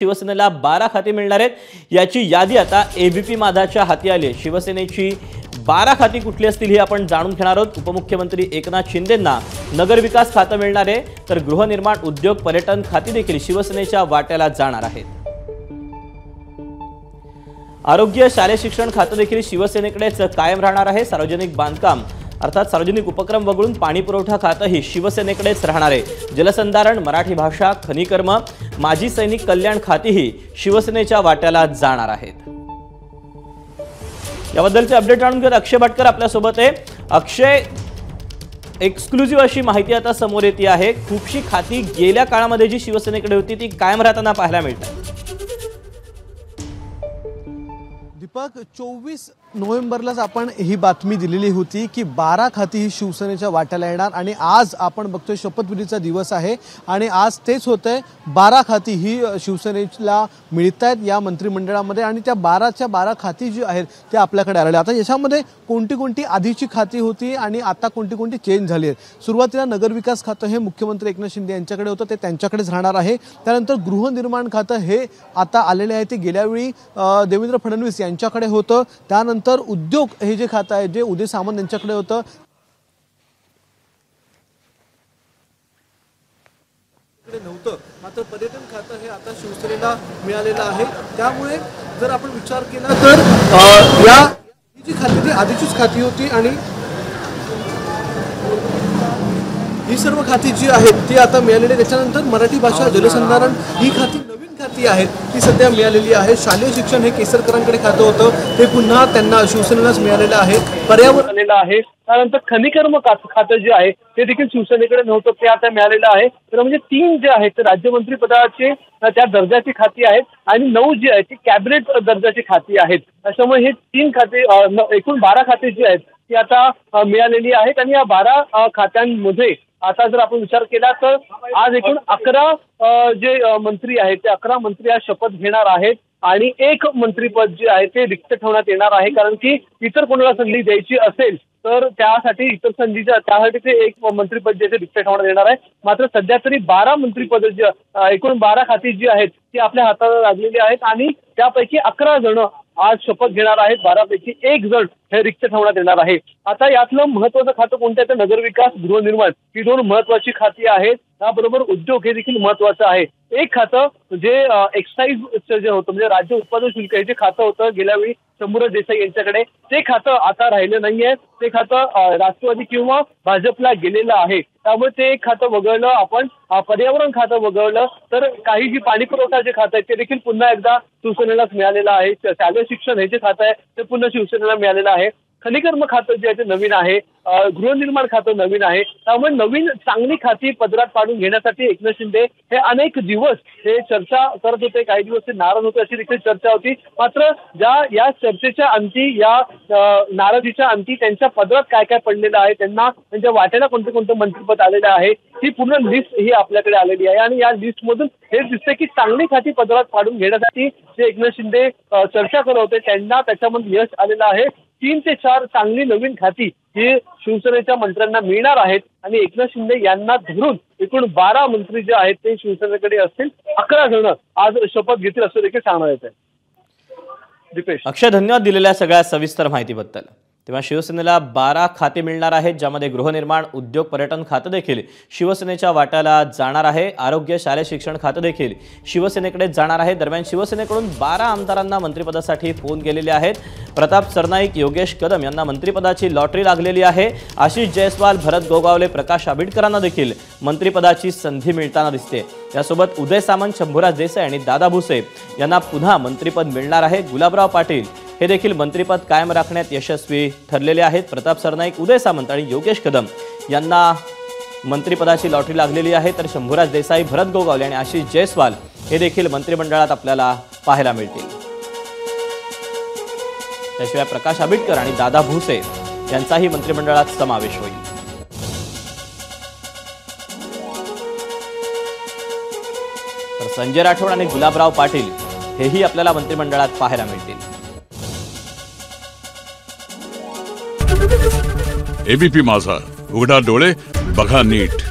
शिवसेनेला 12 खाती मिळणार आहेत। याची यादी आता एबीपी माझाच्या हाती आली आहे। शिवसेनेची 12 खाती कुठली असतील हे आपण जाणून घेणार आहोत। उपमुख्यमंत्री एकनाथ शिंदेंना नगरविकास खाते मिळणार आहे, तर गृहनिर्माण, उद्योग, पर्यटन खाती देखील शिवसेनेच्या वाट्याला जाणार आहेत। आरोग्य, शालेय शिक्षण खाते देखील शिवसेनेकडेच कायम राहणार आहे। सार्वजनिक बांधकाम अर्थात सार्वजनिक उपक्रम वगळून पाणी पुरवठा खातेही शिवसेनेकडेच राहणार आहे। जलसंधारण, मराठी भाषा, खनिकर्म, माजी सैनिक कल्याण खातीही शिवसेनेच्या वाट्याला जाणार आहेत। याबद्दलचे अपडेट जाणून घेत अक्षय भटकर आपल्या सोबत आहे। अक्षय, एक्सक्लुझिव्ह अशी माहिती आता समोर येते आहे। खूपशी खाती गेल्या काळामध्ये जी शिवसेनेकडे होती ती कायम राहताना पाहायला मिळतात। दीपक, 24 नोव्हेंबरलाच आपण ही बातमी दिलेली होती की 12 खाती ही शिवसेनेच्या वाट्याला येणार आणि आज आपण बघतोय शपथविधीचा दिवस आहे आणि आज तेच होतंय। 12 खाती ही शिवसेनेला मिळतायत या मंत्रिमंडळामध्ये आणि त्या 12च्या 12 खाती जी आहेत ते आपल्याकडे आलेली। आता याच्यामध्ये कोणती कोणती आधीची खाती होती आणि आता कोणती कोणती चेंज झाली आहेत। सुरुवातीला नगरविकास खातं हे मुख्यमंत्री एकनाथ शिंदे यांच्याकडे होतं, ते त्यांच्याकडेच राहणार आहे। त्यानंतर गृहनिर्माण खातं हे आता आलेले आहे, ते गेल्यावेळी देवेंद्र फडणवीस यांच्याकडे होतं। त्यानंतर उद्योग हे जे खातं आहे जे उदय सामंत यांच्याकडे होतं, नव्हतं, मात्र पर्यटन खातं हे आता शिवसेनेला मिळालेलं आहे। त्यामुळे जर आपण विचार केला तर या जी खाती ती आधीचीच खाती होती आणि ही सर्व खाती जी आहेत ती आता मिळालेली आहे। त्याच्यानंतर मराठी भाषा, जलसंधारण ही खाती नवीन खाती आहेत ती सध्या मिळालेली आहे। शालेय शिक्षण हे केसरकरांकडे खातं होतं, ते पुन्हा त्यांना शिवसेनेलाच मिळालेलं आहे। पर्यावरण आलेलं आहे। त्यानंतर खनिकर्म खातं जे आहे ते देखील शिवसेनेकडे नव्हतं, ते आता मिळालेलं आहे। तर म्हणजे 3 जे आहेत ते राज्यमंत्री पदाचे त्या दर्जाची खाती आहेत आणि 9 जी आहेत ती कॅबिनेट दर्जाची खाती आहेत। त्याच्यामुळे हे 3 खाते एकूण 12 खाती जी आहेत ती आता मिळालेली आहेत आणि या 12 खात्यांमध्ये आता जर आपण विचार केला तर आज एकूण 11 जे मंत्री आहेत ते 11 मंत्री आज शपथ घेणार आहेत आणि एक मंत्रीपद जे आहे ते रिक्त ठेवण्यात येणार आहे, कारण की इतर कोणाला संधी द्यायची असेल तर त्यासाठी इतर संधीच्या त्यासाठी ते एक मंत्रीपद जे रिक्त ठेवण्यात येणार आहे। मात्र सध्या तरी 12 मंत्रीपद एकूण 12 खाती जी आहेत ती आपल्या हाताला लागलेली आहेत आणि त्यापैकी 11 जण आज शपथ घेणार आहेत। 12 पैकी 1 जण हे रिक्त ठेवण्यात येणार आहे। आता यातलं महत्वाचं खातं कोणतं आहे तर नगरविकास, गृहनिर्माण ही 2 महत्वाची खाती आहेत। त्याबरोबर उद्योग हे देखील महत्वाचं आहे। एक खातं जे एक्साईजचं जे होतं म्हणजे राज्य उत्पादन शुल्क हे जे खातं होतं गेल्यावेळी शंभूराज देसाई यांच्याकडे, ते खातं आता राहिलं नाहीये। ते खातं राष्ट्रवादी किंवा भाजपला गेलेलं आहे। त्यामुळे ते एक खातं वगळलं आपण, पर्यावरण खातं वगळलं तर काही जी पाणी पुरवठा जे खातं आहे ते देखील पुन्हा एकदा शिवसेनेलाच मिळालेलं आहे। शालेय शिक्षण हे जे खातं आहे ते पुन्हा शिवसेनेला मिळालेलं आहे। खनिकर्म खातं जे आहे ते नवीन आहे, गृहनिर्माण खातं नवीन आहे। त्यामुळे नवीन चांगली खाती पदरात पाडून घेण्यासाठी एकनाथ शिंदे हे अनेक दिवस हे चर्चा करत होते, काही दिवस ते नाराज होते अशी देखील चर्चा होती। मात्र या चर्चेच्या अंती, या नाराजीच्या अंती त्यांच्या पदरात काय काय पडलेलं आहे, त्यांना त्यांच्या वाट्याला कोणते कोणते मंत्रिपद आलेले आहे ही पूर्ण लिस्ट ही आपल्याकडे आलेली आहे आणि या लिस्टमधून हे दिसते की चांगली खाती पदरात पाडून घेण्यासाठी जे एकनाथ शिंदे चर्चा करत होते त्यांना त्याच्यामध्ये यश आलेलं आहे। 3 ते 4 चांगली नवीन खाती ही शिवसेनेच्या मंत्र्यांना मिळणार आहेत आणि एकनाथ शिंदे यांना धरून एकूण 12 मंत्री जे आहेत ते शिवसेनेकडे असतील। 11 जण आज शपथ घेतील असं देखील सांगण्यात येत आहे। दीपेश, अक्षय, धन्यवाद दिलेल्या सगळ्या सविस्तर माहितीबद्दल। तेव्हा शिवसेनेला 12 खाते मिळणार आहेत, ज्यामध्ये गृहनिर्माण, उद्योग, पर्यटन खातं देखील शिवसेनेच्या वाट्याला जाणार आहे। आरोग्य, शालेय शिक्षण खातं देखील शिवसेनेकडे जाणार आहे। दरम्यान शिवसेनेकडून 12 आमदारांना मंत्रिपदासाठी फोन गेलेले आहेत। प्रताप सरनाईक, योगेश कदम यांना मंत्रिपदाची लॉटरी लागलेली आहे। आशिष जयस्वाल, भरत गोगावले, प्रकाश आबिटकरांना देखील मंत्रिपदाची संधी मिळताना दिसते। त्यासोबत उदय सामंत, शंभूराज देसाई आणि दादा भुसे यांना पुन्हा मंत्रिपद मिळणार आहे। गुलाबराव पाटील हे देखील मंत्रिपद कायम राखण्यात यशस्वी ठरलेले आहेत। प्रताप सरनाईक, उदय सामंत आणि योगेश कदम यांना मंत्रिपदाची लॉटरी लागलेली आहे, तर शंभूराज देसाई, भरत गोगावले आणि आशिष जयस्वाल हे देखील मंत्रिमंडळात आपल्याला पाहायला मिळतील। त्याशिवाय प्रकाश आबिटकर आणि दादा भुसे यांचाही मंत्रिमंडळात समावेश होईल। तर संजय राठोड आणि गुलाबराव पाटील हेही आपल्याला मंत्रिमंडळात पाहायला मिळतील। एबीपी माझा, उघडा डोळे बघा नीट।